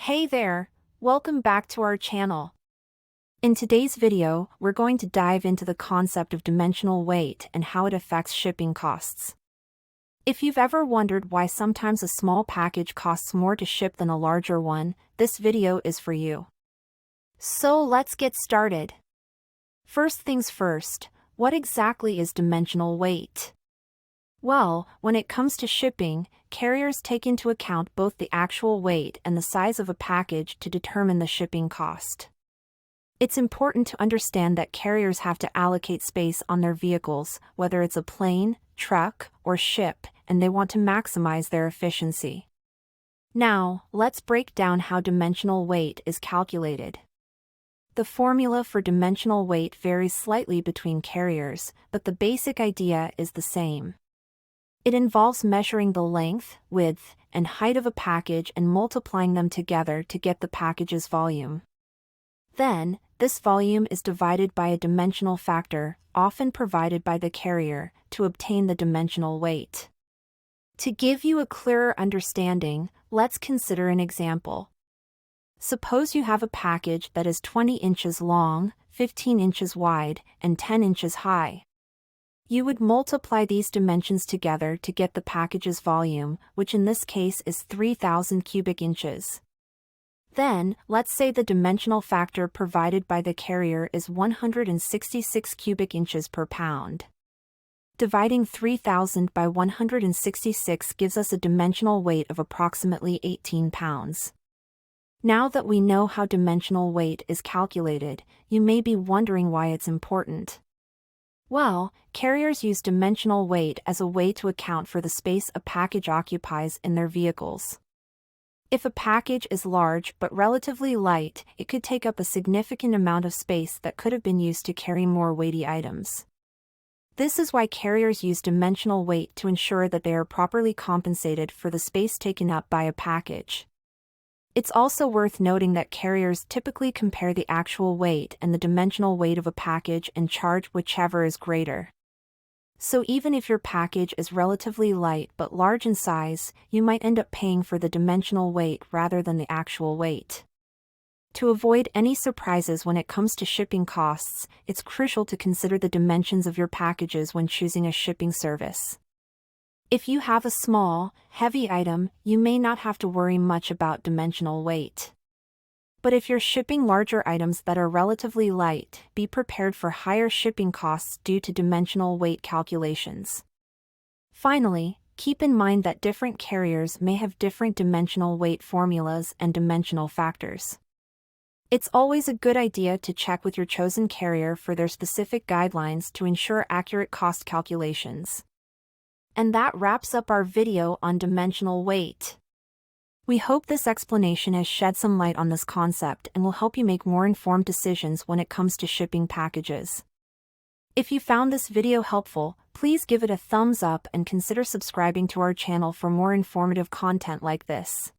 Hey there, welcome back to our channel. In today's video, we're going to dive into the concept of dimensional weight and how it affects shipping costs. If you've ever wondered why sometimes a small package costs more to ship than a larger one, this video is for you. So let's get started. First things first, what exactly is dimensional weight? Well, when it comes to shipping, carriers take into account both the actual weight and the size of a package to determine the shipping cost. It's important to understand that carriers have to allocate space on their vehicles, whether it's a plane, truck, or ship, and they want to maximize their efficiency. Now, let's break down how dimensional weight is calculated. The formula for dimensional weight varies slightly between carriers, but the basic idea is the same. It involves measuring the length, width, and height of a package and multiplying them together to get the package's volume. Then, this volume is divided by a dimensional factor, often provided by the carrier, to obtain the dimensional weight. To give you a clearer understanding, let's consider an example. Suppose you have a package that is 20 inches long, 15 inches wide, and 10 inches high. You would multiply these dimensions together to get the package's volume, which in this case is 3,000 cubic inches. Then, let's say the dimensional factor provided by the carrier is 166 cubic inches per pound. Dividing 3,000 by 166 gives us a dimensional weight of approximately 18 pounds. Now that we know how dimensional weight is calculated, you may be wondering why it's important. Well, carriers use dimensional weight as a way to account for the space a package occupies in their vehicles. If a package is large but relatively light, it could take up a significant amount of space that could have been used to carry more weighty items. This is why carriers use dimensional weight to ensure that they are properly compensated for the space taken up by a package. It's also worth noting that carriers typically compare the actual weight and the dimensional weight of a package and charge whichever is greater. So even if your package is relatively light but large in size, you might end up paying for the dimensional weight rather than the actual weight. To avoid any surprises when it comes to shipping costs, it's crucial to consider the dimensions of your packages when choosing a shipping service. If you have a small, heavy item, you may not have to worry much about dimensional weight. But if you're shipping larger items that are relatively light, be prepared for higher shipping costs due to dimensional weight calculations. Finally, keep in mind that different carriers may have different dimensional weight formulas and dimensional factors. It's always a good idea to check with your chosen carrier for their specific guidelines to ensure accurate cost calculations. And that wraps up our video on dimensional weight. We hope this explanation has shed some light on this concept and will help you make more informed decisions when it comes to shipping packages. If you found this video helpful, please give it a thumbs up and consider subscribing to our channel for more informative content like this.